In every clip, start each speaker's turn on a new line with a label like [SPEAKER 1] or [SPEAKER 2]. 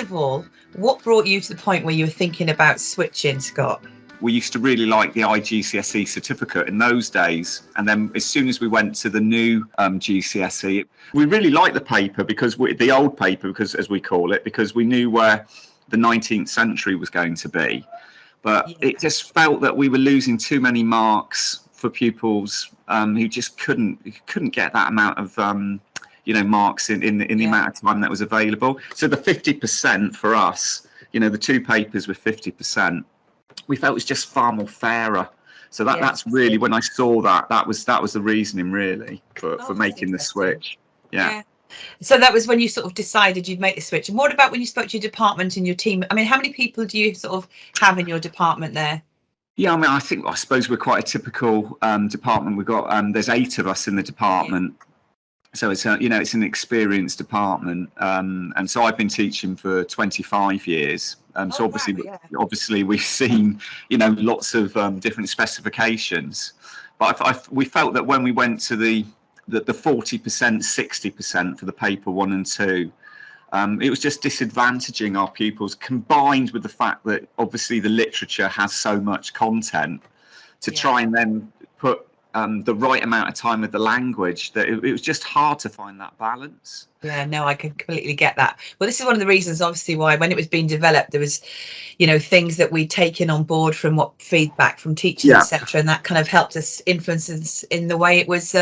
[SPEAKER 1] of all, what brought you to the point where you were thinking about switching, Scott?
[SPEAKER 2] We used to really like the GCSE certificate in those days. And then as soon as we went to the new GCSE, we really liked the paper, because the old paper, because as we call it, because we knew where the 19th century was going to be. But it just felt that we were losing too many marks for pupils who just couldn't get that amount of marks in the amount of time that was available. So the 50% for us, the two papers were 50%. We felt it was just far more fairer. So that's really, when I saw that was the reasoning really for making the switch. Yeah.
[SPEAKER 1] So that was when you sort of decided you'd make the switch. And what about when you spoke to your department and your team? I mean, how many people do you sort of have in your department there?
[SPEAKER 2] Yeah, I mean, I suppose we're quite a typical department. We've got there's 8 of us in the department. So it's it's an experienced department, and so I've been teaching for 25 years. So obviously we've seen lots of different specifications, but we felt that when we went to the 40%, 60% for the paper 1 and 2, it was just disadvantaging our pupils, combined with the fact that obviously the literature has so much content, to try and then put the right amount of time with the language, that it was just hard to find that balance.
[SPEAKER 1] Yeah, no, I can completely get that. Well, this is one of the reasons, obviously, why when it was being developed, there was, things that we'd taken on board from what feedback from teachers, etc., and that kind of helped us influence us in the way it was,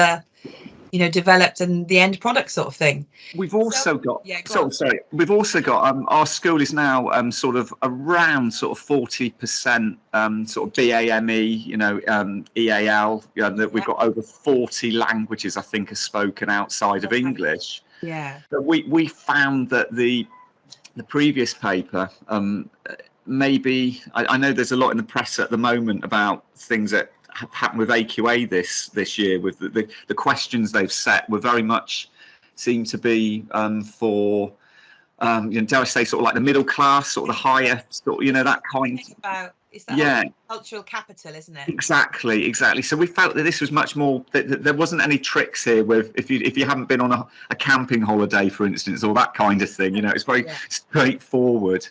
[SPEAKER 1] developed and the end product sort of thing.
[SPEAKER 2] We've also got. We've also got. Our school is now sort of around 40% sort of BAME, EAL. That we've got over 40 languages, I think, are spoken outside of English.
[SPEAKER 1] Yeah.
[SPEAKER 2] But we found that the previous paper, maybe I know there's a lot in the press at the moment about things that happened with AQA this year, with the questions they've set were very much seem to be for dare I say, sort of like the middle class, sort of the higher sort of, that kind.
[SPEAKER 1] It's that cultural capital, isn't it?
[SPEAKER 2] Exactly. So we felt that this was much more, that there wasn't any tricks here with if you haven't been on a camping holiday, for instance, or that kind of thing. It's very straightforward.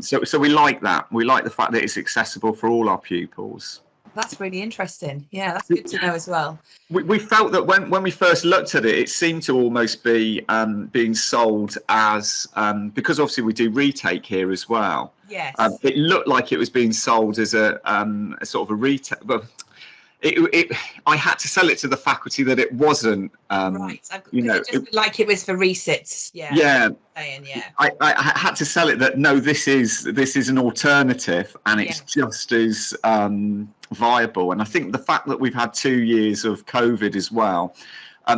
[SPEAKER 2] So we like that. We like the fact that it's accessible for all our pupils.
[SPEAKER 1] That's really interesting. Yeah, that's good to know as well.
[SPEAKER 2] We felt that when we first looked at it, it seemed to almost be being sold as, because obviously we do retake here as well.
[SPEAKER 1] Yes.
[SPEAKER 2] It looked like it was being sold as a sort of a retake. But I had to sell it to the faculty that it wasn't.
[SPEAKER 1] Right. Like it was for resits. Yeah.
[SPEAKER 2] Yeah.
[SPEAKER 1] I
[SPEAKER 2] had to sell it that no, this is an alternative, and it's just as viable. And I think the fact that we've had 2 years of COVID as well,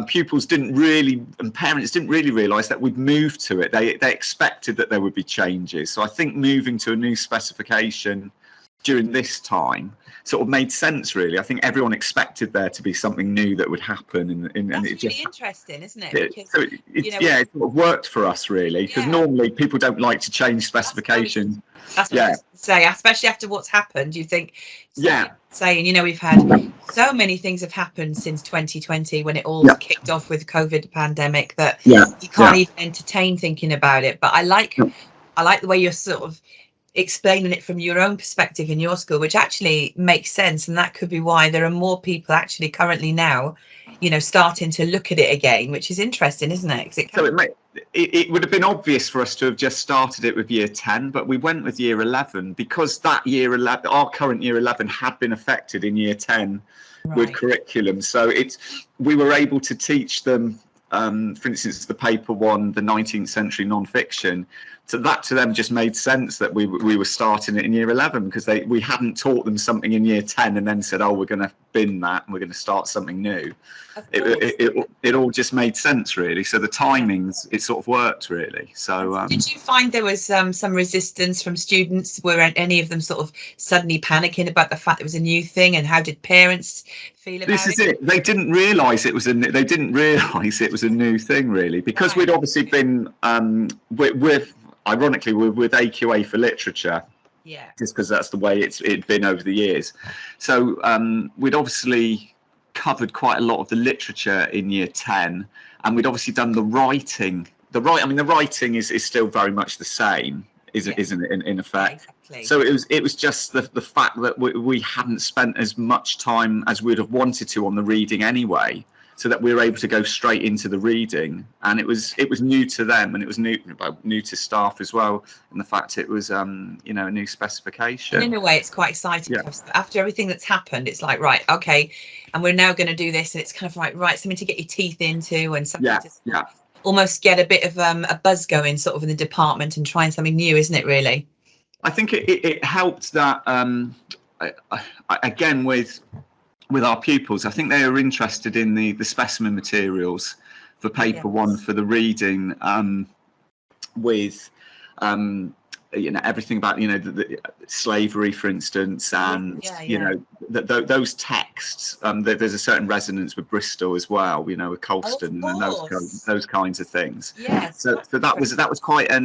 [SPEAKER 2] pupils didn't really, and parents didn't really realise that we'd moved to it. They expected that there would be changes. So I think moving to a new specification during this time sort of made sense, really. I think everyone expected there to be something new that would happen, and
[SPEAKER 1] that's
[SPEAKER 2] it
[SPEAKER 1] really interesting, isn't it?
[SPEAKER 2] Because, it sort of worked for us, really, because normally people don't like to change specifications.
[SPEAKER 1] That's what I was going to say, especially after what's happened. You think, saying, we've had so many things have happened since 2020 when it all kicked off with COVID pandemic that you can't even entertain thinking about it. But I like the way you're sort of explaining it from your own perspective in your school, which actually makes sense. And that could be why there are more people actually currently now, starting to look at it again, which is interesting, isn't it?
[SPEAKER 2] It would have been obvious for us to have just started it with year 10, but we went with year 11 because that year 11, our current year 11, had been affected in year 10 with curriculum. So we were able to teach them, for instance, the paper 1, the 19th century non-fiction. So that to them just made sense that we were starting it in year 11, because we hadn't taught them something in year 10 and then said, oh, we're going to bin that and we're going to start something new. It all just made sense, really. So the timings, it sort of worked, really. So
[SPEAKER 1] did you find there was some resistance from students? Were any of them sort of suddenly panicking about the fact it was a new thing, and how did parents feel about it?
[SPEAKER 2] This is it. They didn't realise it was a new thing, really, because we'd obviously been ironically, we're with AQA for literature, just because that's the way it'd been over the years. So we'd obviously covered quite a lot of the literature in year 10, and we'd obviously done the writing the writing is still very much the same, isn't it, in effect?
[SPEAKER 1] Exactly.
[SPEAKER 2] So it was just the fact that we hadn't spent as much time as we'd have wanted to on the reading anyway, so that we were able to go straight into the reading, and it was new to them, and it was new to staff as well, and the fact it was a new specification.
[SPEAKER 1] And in a way, it's quite exciting. Because after everything that's happened, it's like, right, okay, and we're now going to do this, and it's kind of like, right, something to get your teeth into, and something to almost get a bit of a buzz going sort of in the department and trying something new, isn't it, really?
[SPEAKER 2] I think it helped that again with our pupils. I think they are interested in the specimen materials for paper one for the reading, with everything about the slavery, for instance, and those texts. There's a certain resonance with Bristol as well, with Colston and those kinds of things.
[SPEAKER 1] Yes.
[SPEAKER 2] So that was quite I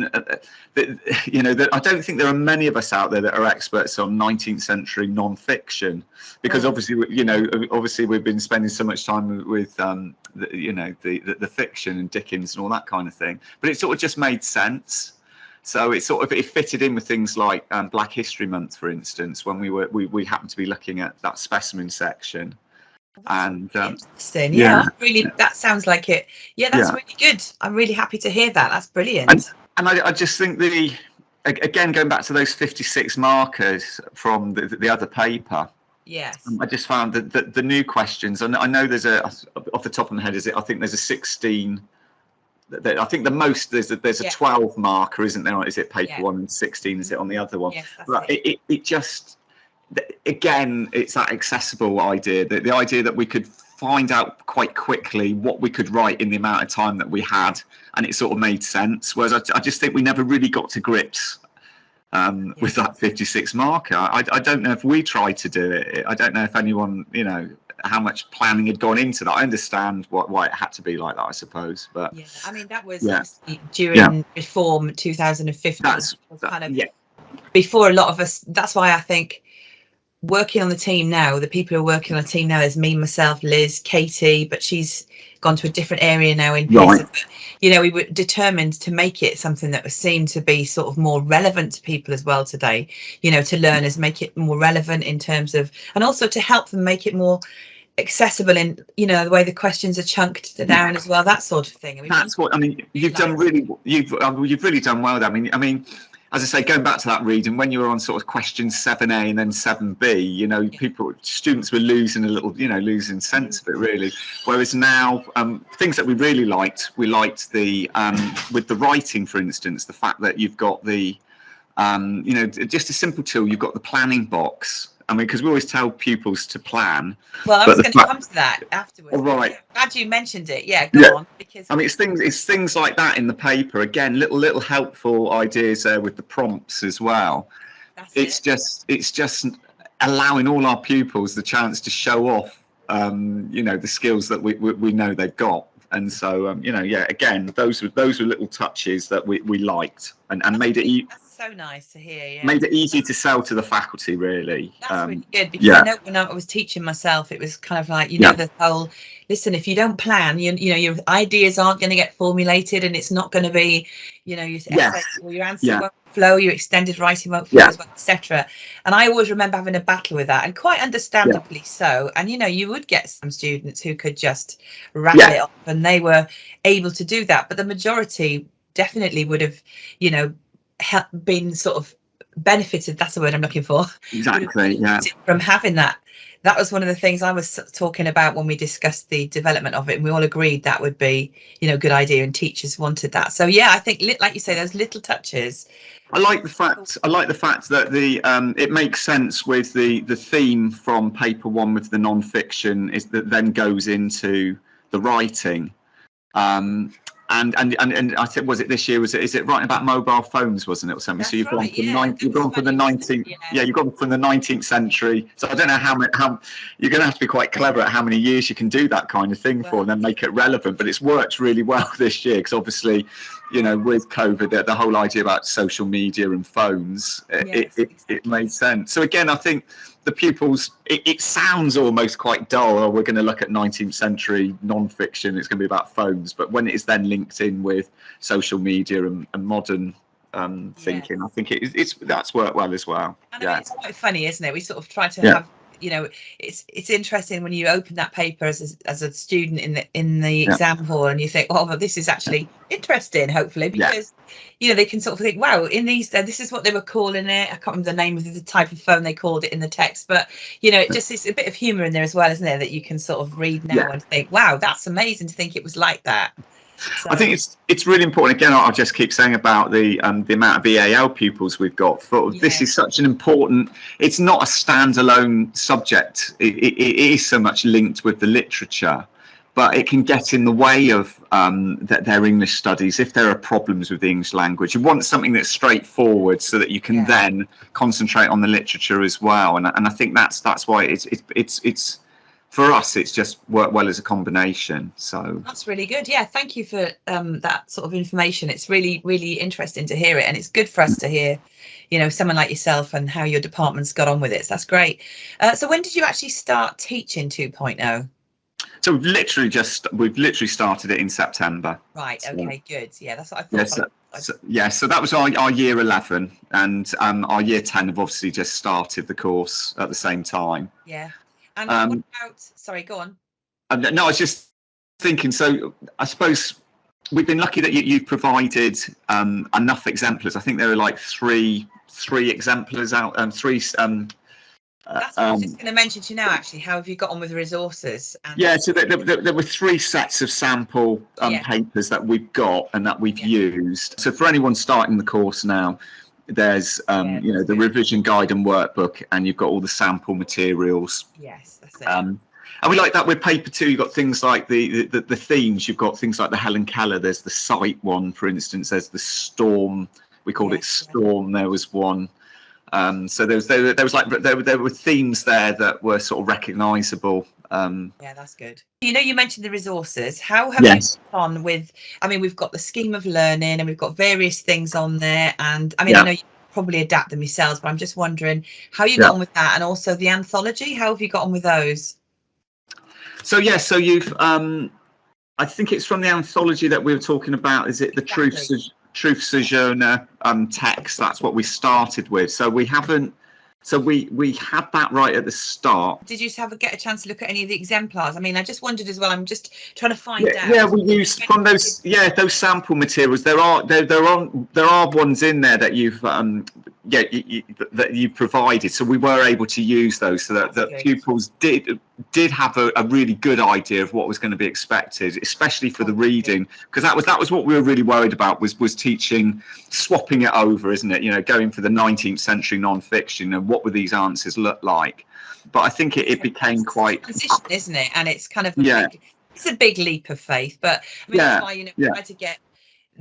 [SPEAKER 2] don't think there are many of us out there that are experts on 19th century non-fiction, because obviously we've been spending so much time with the fiction and Dickens and all that kind of thing, but it sort of just made sense. So it fitted in with things like Black History Month, for instance, when we happened to be looking at that specimen section. And
[SPEAKER 1] interesting. That sounds like it. That's really good. I'm really happy to hear that. That's brilliant.
[SPEAKER 2] And I just think again, going back to those 56 markers from the other paper.
[SPEAKER 1] Yes.
[SPEAKER 2] I just found that the new questions, and I know there's off the top of my head, I think there's a 16. I think the most there's a 12 marker, isn't there? Is it paper one, and 16 is it on the other one?
[SPEAKER 1] Yes,
[SPEAKER 2] but it just, again, it's that accessible idea, the idea that we could find out quite quickly what we could write in the amount of time that we had, and it sort of made sense. Whereas I just think we never really got to grips with that 56 marker. I don't know if we tried to do it. I don't know if anyone, how much planning had gone into that. I understand why it had to be like that, I suppose. But
[SPEAKER 1] that was during Reform 2015. That's kind of before a lot of us. That's why I think working on the team now, the people who are working on the team now, is me, myself, Liz, Katie, but she's gone to a different area now in Pearson. But, we were determined to make it something that was seen to be sort of more relevant to people as well today, to learners, make it more relevant in terms of, and also to help them make it more accessible in the way the questions are chunked down as well, that sort of thing.
[SPEAKER 2] That's what you've done really. You've really done well there. I mean, as I say, going back to that reading, when you were on sort of questions 7A and then 7B, students were losing a little, losing sense of it really. Whereas now, things that we really liked, the with the writing, for instance, the fact that you've got the, just a simple tool, you've got the planning box. Because we always tell pupils to plan.
[SPEAKER 1] Well, I was going to come to that afterwards.
[SPEAKER 2] All right.
[SPEAKER 1] Glad you mentioned it. Yeah, go on. Because
[SPEAKER 2] it's things like that in the paper. Again, little helpful ideas there with the prompts as well. It's just allowing all our pupils the chance to show off, the skills that we know they've got. And so, again, those were little touches that we liked and made it.
[SPEAKER 1] So nice to hear.
[SPEAKER 2] Made it easy to sell to the faculty, really.
[SPEAKER 1] That's really good, because I know when I was teaching myself, it was kind of like the whole, listen, if you don't plan, your ideas aren't going to get formulated, and it's not going to be, your essay or your answer won't flow, your extended writing won't flow as well, etc. And I always remember having a battle with that, and quite understandably so. And you would get some students who could just rattle it off, and they were able to do that, but the majority definitely would have, been sort of benefited, that's the word I'm looking for,
[SPEAKER 2] exactly,
[SPEAKER 1] from having that. That was one of the things I was talking about when we discussed the development of it, and we all agreed that would be a good idea, and teachers wanted that. So I think, like you say, those little touches.
[SPEAKER 2] I like the fact that the it makes sense with the theme from paper one with the non-fiction is that then goes into the writing. And I think, was it this year? Is it writing about mobile phones, wasn't it, or something?
[SPEAKER 1] That's
[SPEAKER 2] so you've
[SPEAKER 1] right,
[SPEAKER 2] gone from the 19th. You've gone from the 19th century. So I don't know how you're going to have to be quite clever at how many years you can do that kind of thing for, and then make it relevant. But it's worked really well this year, because obviously, with COVID, the whole idea about social media and phones, it made sense. So again, I think the pupils, it sounds almost quite dull. Oh, we're going to look at 19th century non-fiction, it's going to be about phones, but when it is then linked in with social media and modern thinking, I think that's worked well as well.
[SPEAKER 1] And I mean, it's quite funny, isn't it? We sort of try to have, it's interesting when you open that paper as a student in the exam hall, and you think, oh, well, this is actually interesting, hopefully, because they can sort of think, wow, in these, this is what they were calling it. I can't remember the name of the type of phone they called it in the text, but it just is a bit of humour in there as well, isn't there? That you can sort of read now and think, wow, that's amazing to think it was like that. So.
[SPEAKER 2] I think it's really important. Again, I'll just keep saying about the amount of EAL pupils we've got. This is such an important. It's not a standalone subject. It is so much linked with the literature, but it can get in the way of their English studies if there are problems with the English language. You want something that's straightforward so that you can then concentrate on the literature as well. And I think that's why it's. For us, it's just worked well as a combination. So
[SPEAKER 1] that's really good. Yeah, thank you for that sort of information. It's really, really interesting to hear it, and it's good for us to hear, someone like yourself and how your department's got on with it. So that's great. So when did you actually start teaching 2.0?
[SPEAKER 2] So we've literally started it in September.
[SPEAKER 1] Right. Okay. Good. Yeah, that's what I thought.
[SPEAKER 2] So that was our year 11, and our year 10 have obviously just started the course at the same time.
[SPEAKER 1] Yeah. And what about, sorry, go on.
[SPEAKER 2] No, I was just thinking, so I suppose we've been lucky that you've provided enough exemplars. I think there are like three exemplars out, three. That's
[SPEAKER 1] what I was just going to mention to you now, actually. How have you got on with the resources?
[SPEAKER 2] So there were 3 sets of sample papers that we've got and that we've used. So for anyone starting the course now, there's the revision guide and workbook, and you've got all the sample materials.
[SPEAKER 1] Yes, that's it.
[SPEAKER 2] And we like that with paper too. You've got things like the themes. You've got things like the Helen Keller. There's the sight one, for instance. There's the storm. We called it storm. There was one. So there were themes there that were sort of recognisable.
[SPEAKER 1] Yeah, that's good. You mentioned the resources. How have you gone with? I mean, we've got the scheme of learning, and we've got various things on there. And I mean, I know you probably adapt them yourselves, but I'm just wondering how you got on with that, and also the anthology. How have you got on with those?
[SPEAKER 2] So you've. I think it's from the anthology that we were talking about. Is it the Truth Sojourner text? That's what we started with. So we haven't. So we had that right at the start.
[SPEAKER 1] Did you get a chance to look at any of the exemplars? I mean, I just wondered as well. I'm just trying to find out.
[SPEAKER 2] Yeah, we used from those sample materials. There are ones in there that you've that you provided. So we were able to use those so that pupils did have a really good idea of what was going to be expected, especially for the reading, because that was what we were really worried about was teaching, swapping it over, isn't it? Going for the 19th century non-fiction, and what would these answers look like? But I think it became quite
[SPEAKER 1] transition, isn't it? And it's kind of it's a big leap of faith. But I mean, that's why we try to get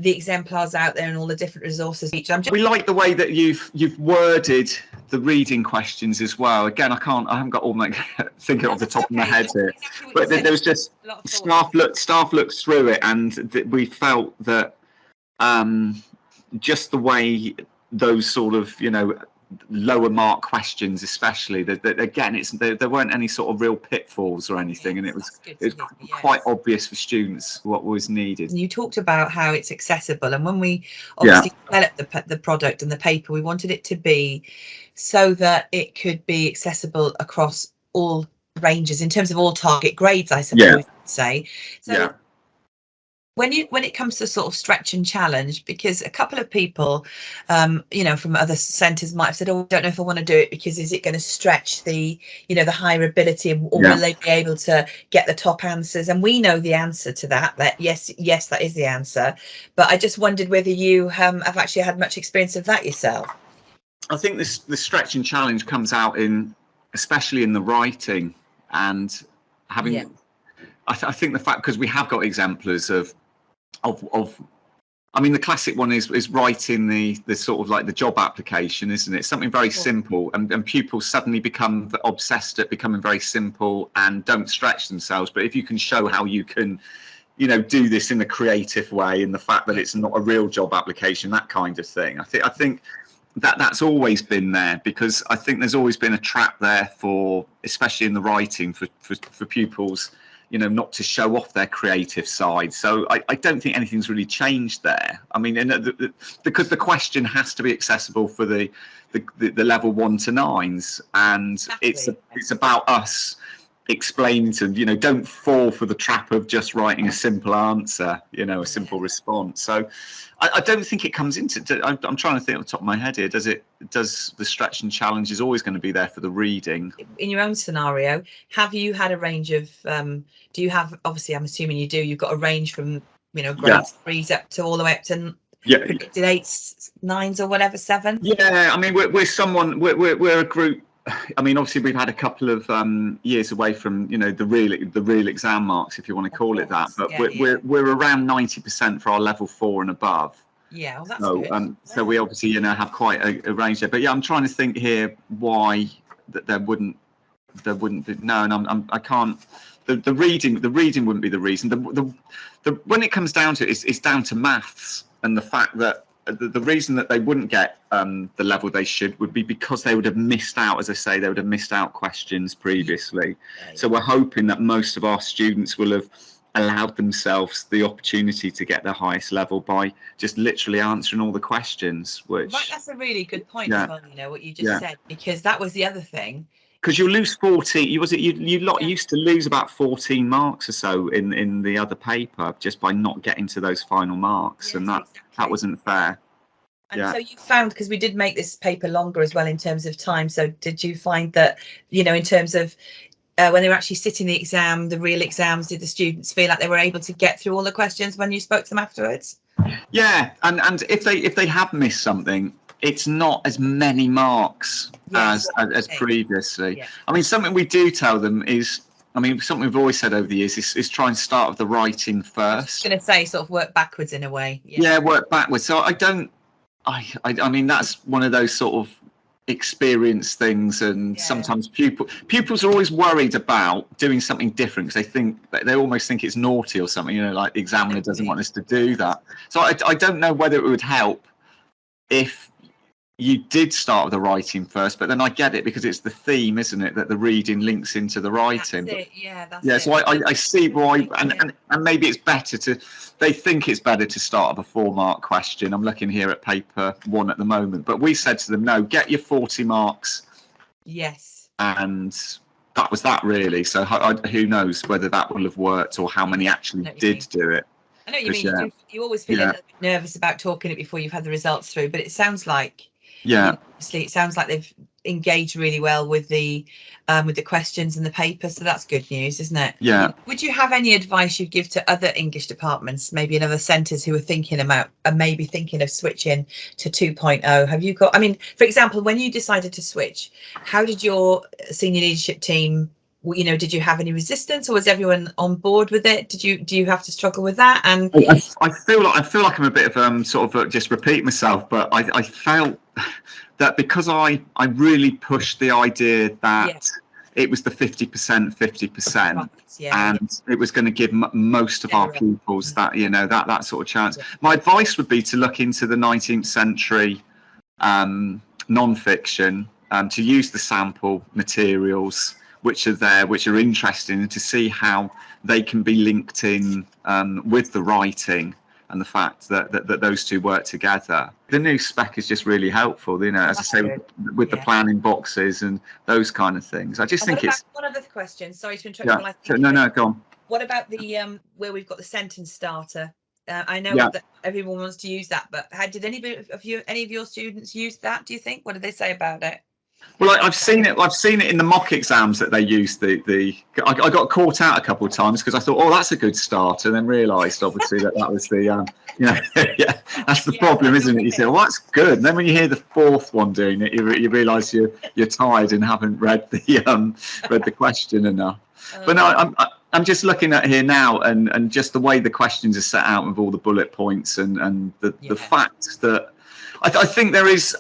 [SPEAKER 1] the exemplars out there and all the different resources.
[SPEAKER 2] We like the way that you've worded the reading questions as well. Again, I haven't got all my thinking off the top of my head here, but there was just staff looked through it, and we felt that just the way those sort of lower mark questions, especially that again, there weren't any sort of real pitfalls or anything, and it was quite obvious for students what was needed.
[SPEAKER 1] You talked about how it's accessible, and when we obviously developed the product and the paper, we wanted it to be so that it could be accessible across all ranges in terms of all target grades, I suppose you'd say. So when it comes to sort of stretch and challenge, because a couple of people, from other centres might have said, "Oh, I don't know if I want to do it because is it going to stretch the higher ability, or will they be able to get the top answers?" And we know the answer to that. That yes, that is the answer. But I just wondered whether you have actually had much experience of that yourself.
[SPEAKER 2] I think the stretch and challenge comes out especially in the writing, and having. I think the fact, because we have got exemplars of I mean, the classic one is writing the sort of like the job application, isn't it? Something very simple, and pupils suddenly become obsessed at becoming very simple and don't stretch themselves. But if you can show how you can, do this in a creative way, and the fact that it's not a real job application, that kind of thing. I think that's always been there, because I think there's always been a trap there for, especially in the writing, for pupils, you know, not to show off their creative side. So I don't think anything's really changed there. I mean, because the question has to be accessible for the level 1 to 9s, and exactly. it's about us explaining to, you know, don't fall for the trap of just writing a simple answer, you know, a simple response. So I don't think it comes into, I'm trying to think off the top of my head here, does the stretch and challenge is always going to be there for the reading? In
[SPEAKER 1] your own scenario, have you had a range of, do you have, obviously I'm assuming you do, you've got a range from, you know, grades 3s up to all the way up to predicted 8s, 9s or whatever, 7?
[SPEAKER 2] Yeah, I mean, we're a group. I mean, obviously we've had a couple of years away from, you know, the real exam marks, if you want to call it that, but we're around 90% for our level 4 and above.
[SPEAKER 1] Yeah, well, that's good.
[SPEAKER 2] So we obviously, you know, have quite a range there. But yeah, I'm trying to think here why that there wouldn't be. No, and I can't. The reading wouldn't be the reason. When it comes down to it, it's down to maths, and the fact that the reason that they wouldn't get the level they should would be because they would have missed out, as I say, they would have missed out questions previously. So we're hoping that most of our students will have allowed themselves the opportunity to get their highest level by just literally answering all the questions. Which
[SPEAKER 1] that's a really good point as well, you know, what you just said, because that was the other thing.
[SPEAKER 2] Because you lose 14, you used to lose about 14 marks or so in the other paper just by not getting to those final marks, and that wasn't fair.
[SPEAKER 1] And so you found, because we did make this paper longer as well in terms of time, so did you find that, you know, in terms of when they were actually sitting the exam, the real exams, did the students feel like they were able to get through all the questions when you spoke to them afterwards?
[SPEAKER 2] Yeah, and if they have missed something, it's not as many marks as previously. I mean, something we do tell them is, I mean, something we've always said over the years is try and start with the writing first. I was
[SPEAKER 1] going to say, sort of work backwards in a way.
[SPEAKER 2] Yeah, work backwards. So I mean, that's one of those sort of experience things, and sometimes pupils are always worried about doing something different because they almost think it's naughty or something, you know, like the examiner doesn't want us to do that. So I don't know whether it would help if you did start with the writing first, but then I get it because it's the theme, isn't it, that the reading links into the writing.
[SPEAKER 1] That's it. That's it.
[SPEAKER 2] So I see why, and maybe it's better to, they think it's better to start with a 4-mark question. I'm looking here at paper 1 at the moment, but we said to them, no, get your 40 marks.
[SPEAKER 1] Yes.
[SPEAKER 2] And that was that, really. So who knows whether that will have worked or how many actually did do it.
[SPEAKER 1] I know what you mean. You always feel a little bit nervous about talking it before you've had the results through, but it sounds like, obviously it sounds like they've engaged really well with the questions and the paper, so that's good news, isn't it?
[SPEAKER 2] Yeah.
[SPEAKER 1] Would you have any advice you'd give to other English departments, maybe in other centres who are thinking about maybe thinking of switching to 2.0? Have you got, I mean, for example, when you decided to switch, how did your senior leadership team, you know, did you have any resistance, or was everyone on board with it? Do you have to struggle with that? And
[SPEAKER 2] I feel like I'm a bit of sort of just repeat myself, but I felt that because I really pushed the idea that it was the 50%, 50%, and it was going to give most of our pupils that, you know, that sort of chance. My advice would be to look into the 19th century non-fiction, to use the sample materials which are there, which are interesting, and to see how they can be linked in with the writing and the fact that those two work together. The new spec is just really helpful, you know, as I say, with the planning boxes and those kind of things. I just think it's...
[SPEAKER 1] One other question, sorry to interrupt.
[SPEAKER 2] No, go on.
[SPEAKER 1] What about the where we've got the sentence starter? I know that everyone wants to use that, but did any of your students use that, do you think? What did they say about it?
[SPEAKER 2] Well, I've seen it in the mock exams that they used I got caught out a couple of times because I thought, oh, that's a good start, and then realised obviously that was the you know, that's the problem, isn't it? You say, well, that's good, and then when you hear the 4th one doing it, you realise you're tired and haven't read the question enough. But no, I'm just looking at here now, and just the way the questions are set out with all the bullet points and the fact that I think there is,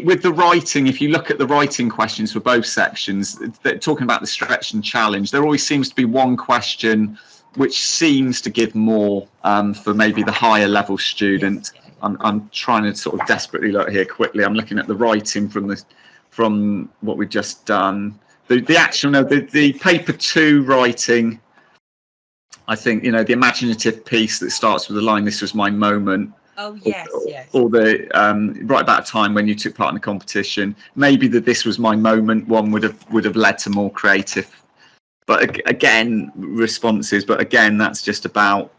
[SPEAKER 2] with the writing, if you look at the writing questions for both sections, they're talking about the stretch and challenge. There always seems to be one question which seems to give more for maybe the higher level student. I'm trying to sort of desperately look here quickly. I'm looking at the writing from what we've just done. The actual, no, the paper 2 writing, I think, you know, the imaginative piece that starts with the line, "This was my moment."
[SPEAKER 1] Oh yes, yes.
[SPEAKER 2] Or the right about a time when you took part in the competition. Maybe the "This was my moment" one would have led to more creative, but again, responses. But again, that's just about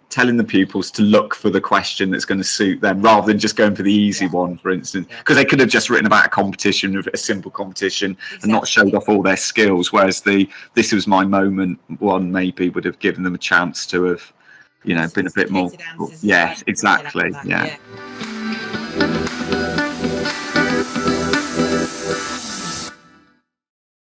[SPEAKER 2] telling the pupils to look for the question that's going to suit them, rather than just going for the easy one, for instance, because they could have just written about a competition, a simple competition, and not showed off all their skills. Whereas the "This was my moment" one maybe would have given them a chance to have, you know, been a bit more. Yes, exactly. Yeah.